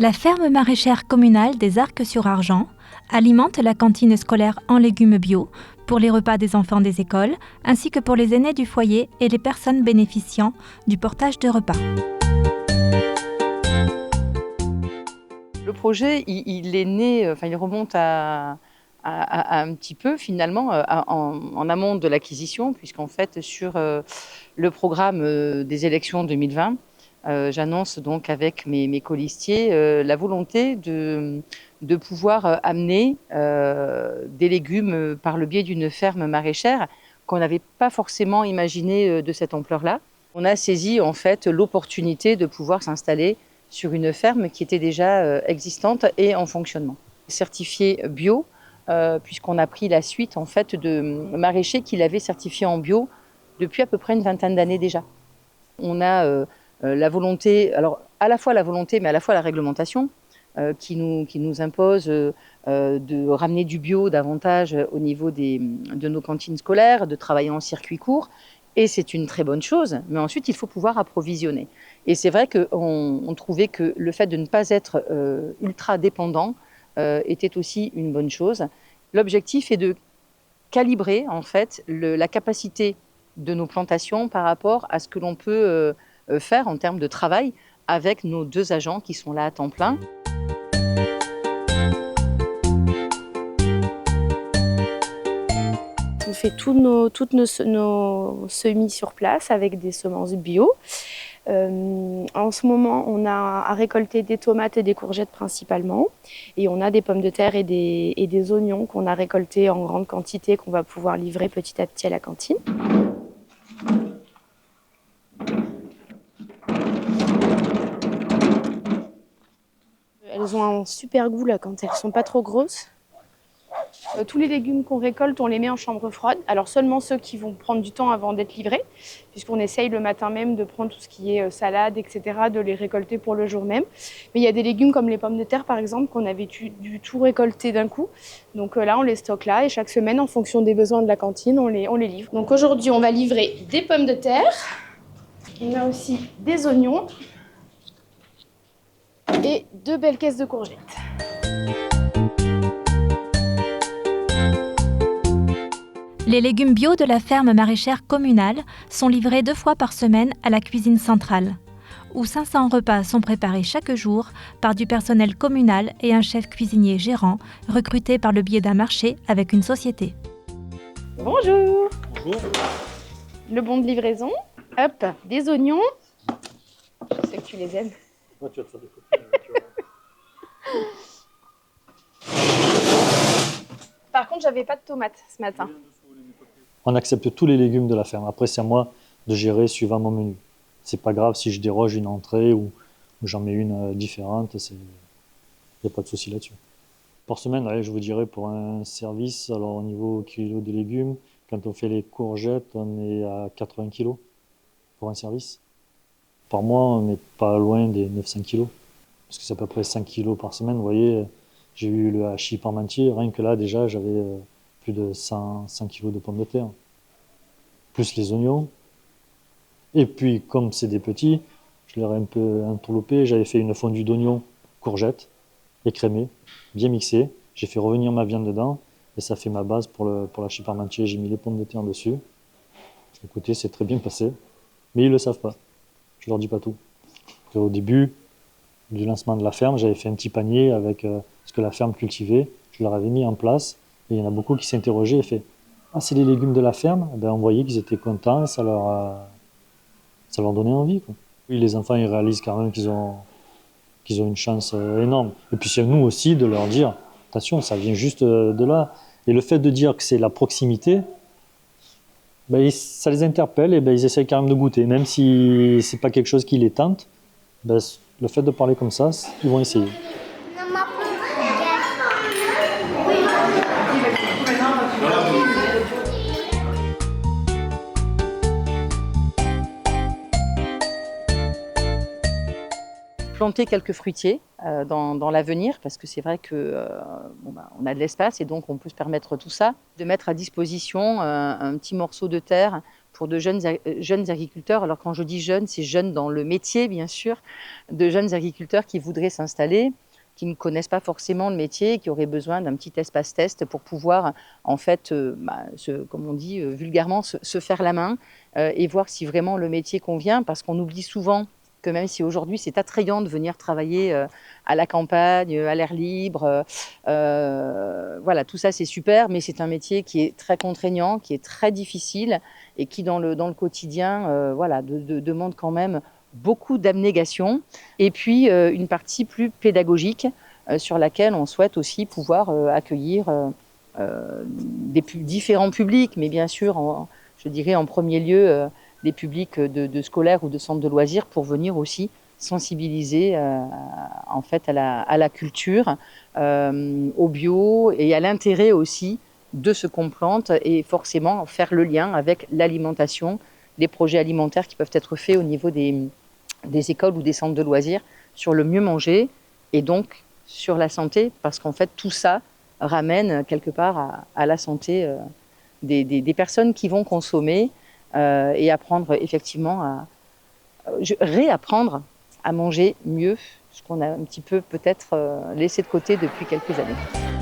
La ferme maraîchère communale des Arcs-sur-Argent alimente la cantine scolaire en légumes bio pour les repas des enfants des écoles, ainsi que pour les aînés du foyer et les personnes bénéficiant du portage de repas. Le projet, il est né, il remonte à un petit peu finalement en amont de l'acquisition, puisqu'en fait sur le programme des élections 2020, j'annonce donc avec mes colistiers la volonté de pouvoir amener des légumes par le biais d'une ferme maraîchère qu'on n'avait pas forcément imaginé de cette ampleur-là. On a saisi en fait l'opportunité de pouvoir s'installer sur une ferme qui était déjà existante et en fonctionnement. Certifié bio, puisqu'on a pris la suite en fait de maraîchers qui l'avaient certifié en bio depuis à peu près une vingtaine d'années déjà. On a la volonté, alors à la fois la volonté, mais à la fois la réglementation qui nous impose de ramener du bio davantage au niveau de nos cantines scolaires, de travailler en circuit court. Et c'est une très bonne chose, mais ensuite il faut pouvoir approvisionner. Et c'est vrai qu'on trouvait que le fait de ne pas être ultra dépendant était aussi une bonne chose. L'objectif est de calibrer en fait la capacité de nos plantations par rapport à ce que l'on peut faire en termes de travail avec nos 2 agents qui sont là à temps plein. On fait toutes nos semis sur place avec des semences bio. En ce moment, on a à récolter des tomates et des courgettes principalement. Et on a des pommes de terre et des oignons qu'on a récoltés en grande quantité qu'on va pouvoir livrer petit à petit à la cantine. Elles ont un super goût là quand elles sont pas trop grosses. Tous les légumes qu'on récolte, on les met en chambre froide. Alors seulement ceux qui vont prendre du temps avant d'être livrés, puisqu'on essaye le matin même de prendre tout ce qui est salade, etc., de les récolter pour le jour même. Mais il y a des légumes comme les pommes de terre, par exemple, qu'on avait dû tout récolter d'un coup. Donc là, on les stocke là et chaque semaine, en fonction des besoins de la cantine, on les livre. Donc aujourd'hui, on va livrer des pommes de terre. On a aussi des oignons et 2 belles caisses de courgettes. Les légumes bio de la ferme maraîchère communale sont livrés 2 fois par semaine à la cuisine centrale, où 500 repas sont préparés chaque jour par du personnel communal et un chef cuisinier gérant recruté par le biais d'un marché avec une société. Bonjour. Bonjour. Le bon de livraison. Hop, des oignons. Je sais que tu les aimes. Ouais, tu vas te faire des copines. Par contre, j'avais pas de tomates ce matin. On accepte tous les légumes de la ferme. Après, c'est à moi de gérer suivant mon menu. C'est pas grave si je déroge une entrée ou j'en mets une différente. Il n'y a pas de souci là-dessus. Par semaine, ouais, je vous dirais pour un service, alors au niveau kilo de légumes, quand on fait les courgettes, on est à 80 kg pour un service. Par mois, on n'est pas loin des 900 kg. Parce que c'est à peu près 5 kg par semaine. Vous voyez, j'ai eu le hachis parmentier. Rien que là, déjà, j'avais plus de 100 kg de pommes de terre. Plus les oignons. Et puis, comme c'est des petits, je leur ai un peu entourloupé. J'avais fait une fondue d'oignons, courgettes, écrémée, bien mixée. J'ai fait revenir ma viande dedans. Et ça fait ma base pour l'hachis parmentier. J'ai mis les pommes de terre dessus. Écoutez, c'est très bien passé. Mais ils ne le savent pas. Je leur dis pas tout. Au début du lancement de la ferme, j'avais fait un petit panier avec ce que la ferme cultivait. Je leur avais mis en place. Et il y en a beaucoup qui s'interrogeaient et fait « Ah, c'est les légumes de la ferme ?» On voyait qu'ils étaient contents et ça leur donnait envie, quoi. Oui, les enfants, ils réalisent quand même qu'ils ont une chance énorme. Et puis c'est à nous aussi de leur dire « Attention, ça vient juste de là. » Et le fait de dire que c'est la proximité, ça les interpelle et ils essayent quand même de goûter. Même si c'est pas quelque chose qui les tente, le fait de parler comme ça, ils vont essayer. Planter quelques fruitiers dans l'avenir, parce que c'est vrai que on a de l'espace et donc on peut se permettre tout ça, de mettre à disposition un petit morceau de terre pour de jeunes agriculteurs. Alors quand je dis jeunes, c'est jeunes dans le métier, bien sûr, de jeunes agriculteurs qui voudraient s'installer, qui ne connaissent pas forcément le métier, qui auraient besoin d'un petit espace test pour pouvoir, en fait, comme on dit vulgairement, se faire la main et voir si vraiment le métier convient, parce qu'on oublie souvent que même si aujourd'hui c'est attrayant de venir travailler à la campagne, à l'air libre, voilà, tout ça c'est super, mais c'est un métier qui est très contraignant, qui est très difficile et qui dans le quotidien voilà, demande quand même beaucoup d'abnégation. Et puis une partie plus pédagogique sur laquelle on souhaite aussi pouvoir accueillir différents publics, mais bien sûr, je dirais en premier lieu, des publics de scolaires ou de centres de loisirs pour venir aussi sensibiliser en fait à la culture, au bio et à l'intérêt aussi de ce qu'on plante et forcément faire le lien avec l'alimentation, les projets alimentaires qui peuvent être faits au niveau des écoles ou des centres de loisirs sur le mieux manger et donc sur la santé, parce qu'en fait tout ça ramène quelque part à la santé des personnes qui vont consommer et apprendre effectivement réapprendre à manger mieux, ce qu'on a un petit peu peut-être laissé de côté depuis quelques années.